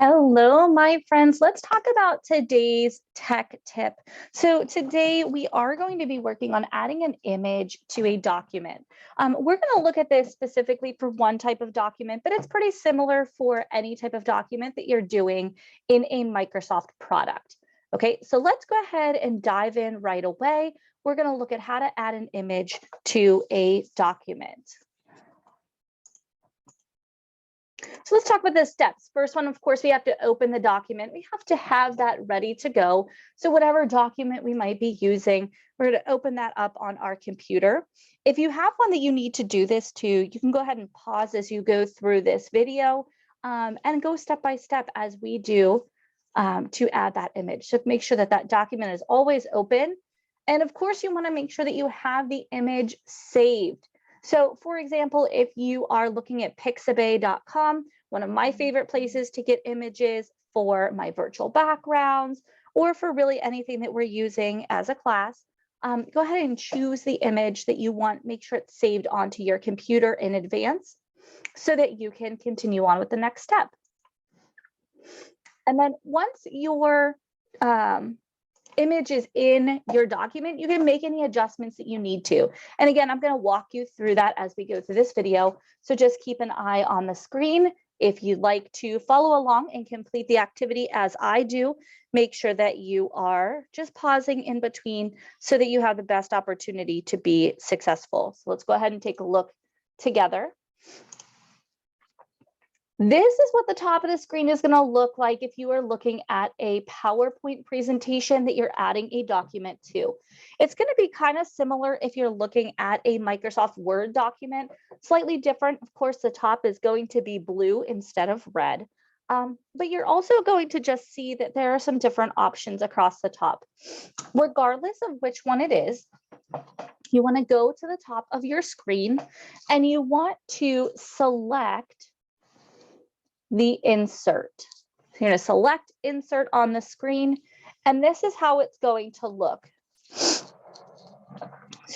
Hello, my friends. Let's talk about today's tech tip. So today we are going to be working on adding an image to a document. We're going to look at this specifically for one type of document, but it's pretty similar for any type of document that you're doing in a Microsoft product. Okay, so let's go ahead and dive in right away. We're going to look at how to add an image to a document. So let's talk about the steps. First one, of course, we have to open the document. We have to have that ready to go. So whatever document we might be using, we're going to open that up on our computer. If you have one that you need to do this to, you can go ahead and pause as you go through this video and go step by step as we do to add that image. So make sure that that document is always open. And of course, you want to make sure that you have the image saved. So for example, if you are looking at pixabay.com, one of my favorite places to get images for my virtual backgrounds or for really anything that we're using as a class, go ahead and choose the image that you want, make sure it's saved onto your computer in advance so that you can continue on with the next step. And then once your image is in your document, you can make any adjustments that you need to. And again, I'm going to walk you through that as we go through this video. So just keep an eye on the screen. If you'd like to follow along and complete the activity as I do, make sure that you are just pausing in between so that you have the best opportunity to be successful. So let's go ahead and take a look together. This is what the top of the screen is going to look like if you are looking at a PowerPoint presentation that you're adding a document to. It's going to be kind of similar if you're looking at a Microsoft Word document, slightly different. Of course, the top is going to be blue instead of red, but you're also going to just see that there are some different options across the top. Regardless of which one it is, you want to go to the top of your screen and you want to select the insert. So you're going to select insert on the screen, and this is how it's going to look. So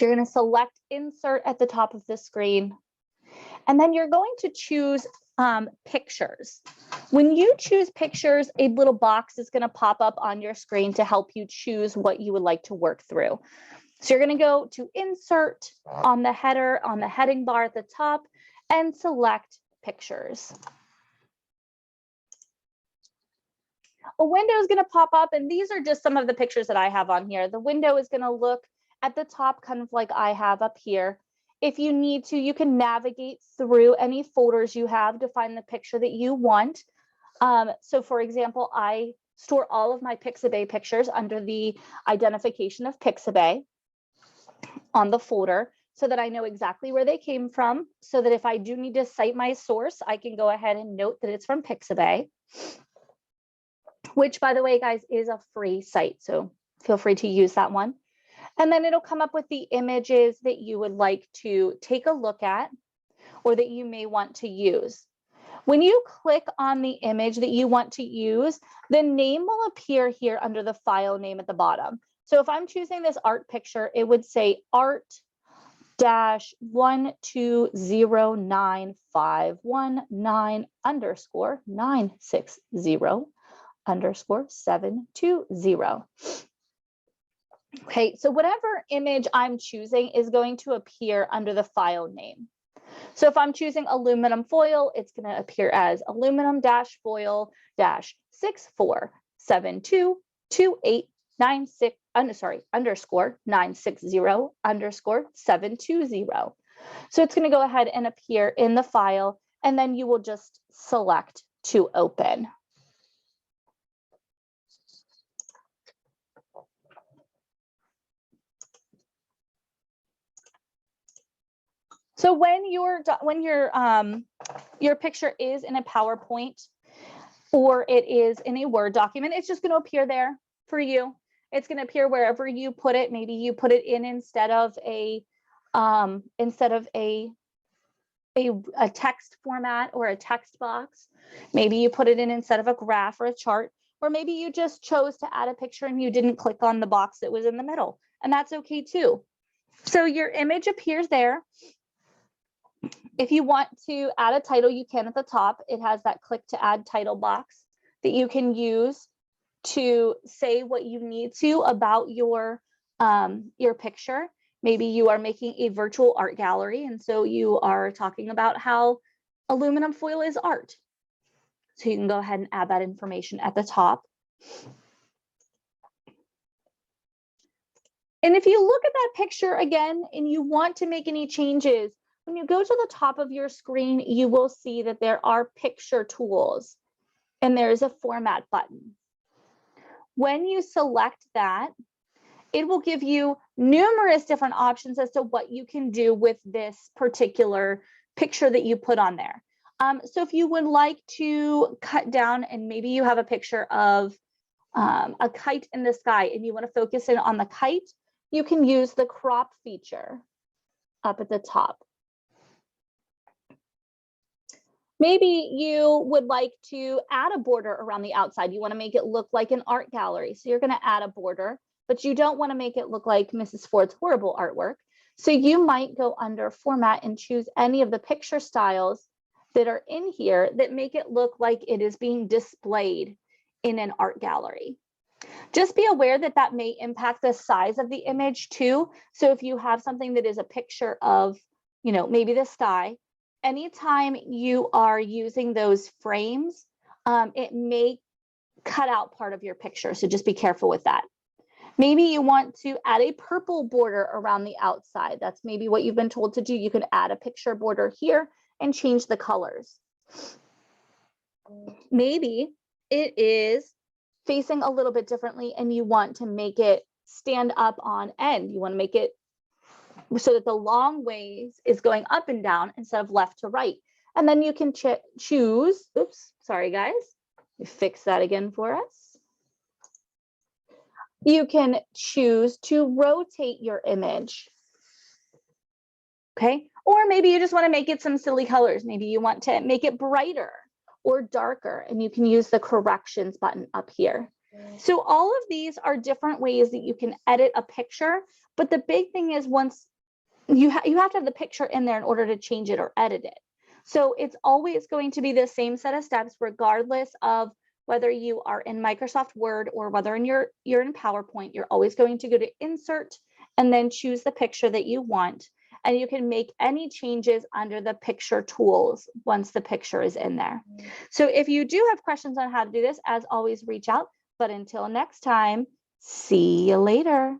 you're going to select insert at the top of the screen, and then you're going to choose pictures. When you choose pictures, a little box is going to pop up on your screen to help you choose what you would like to work through. So you're going to go to insert on the header, on the heading bar at the top, and select pictures. A window is going to pop up, and these are just some of the pictures that I have on here. The window is going to look at the top kind of like I have up here. If you need to, you can navigate through any folders you have to find the picture that you want. So for example, I store all of my Pixabay pictures under the identification of Pixabay on the folder so that I know exactly where they came from, so that if I do need to cite my source, I can go ahead and note that it's from Pixabay, which, by the way, guys, is a free site. So feel free to use that one. And then it'll come up with the images that you would like to take a look at or that you may want to use. When you click on the image that you want to use, the name will appear here under the file name at the bottom. So if I'm choosing this art picture, it would say art-120951960_960_720. Okay, so whatever image I'm choosing is going to appear under the file name. So if I'm choosing aluminum foil, it's going to appear as aluminum-foil-64722896_960_720. So it's going to go ahead and appear in the file, and then you will just select to open. So when your picture is in a PowerPoint or it is in a Word document, it's just going to appear there for you. It's going to appear wherever you put it. Maybe you put it in instead of a text format or a text box. Maybe you put it in instead of a graph or a chart, or maybe you just chose to add a picture and you didn't click on the box that was in the middle, and that's okay too. So your image appears there. If you want to add a title, you can at the top. It has that click to add title box that you can use to say what you need to about your picture. Maybe you are making a virtual art gallery, and so you are talking about how aluminum foil is art. So you can go ahead and add that information at the top. And if you look at that picture again and you want to make any changes, when you go to the top of your screen, you will see that there are picture tools and there's a format button. When you select that, it will give you numerous different options as to what you can do with this particular picture that you put on there. So if you would like to cut down and maybe you have a picture of a kite in the sky and you want to focus in on the kite, you can use the crop feature up at the top. Maybe you would like to add a border around the outside. You want to make it look like an art gallery. So you're going to add a border, but you don't want to make it look like Mrs. Ford's horrible artwork. So you might go under format and choose any of the picture styles that are in here that make it look like it is being displayed in an art gallery. Just be aware that that may impact the size of the image too. So if you have something that is a picture of, you know, maybe the sky, anytime you are using those frames, it may cut out part of your picture. So just be careful with that. Maybe you want to add a purple border around the outside. That's maybe what you've been told to do. You can add a picture border here and change the colors. Maybe it is facing a little bit differently and you want to make it stand up on end. You want to make it so that the long ways is going up and down instead of left to right. And then you can choose, oops, sorry guys, let me fix that again for us. You can choose to rotate your image. Okay, or maybe you just want to make it some silly colors. Maybe you want to make it brighter or darker, and you can use the corrections button up here. So all of these are different ways that you can edit a picture, but the big thing is once you have to have the picture in there in order to change it or edit it. So it's always going to be the same set of steps regardless of whether you are in Microsoft Word or whether you're in PowerPoint. You're always going to go to Insert and then choose the picture that you want. And you can make any changes under the picture tools once the picture is in there. So if you do have questions on how to do this, as always, reach out. But until next time, see you later.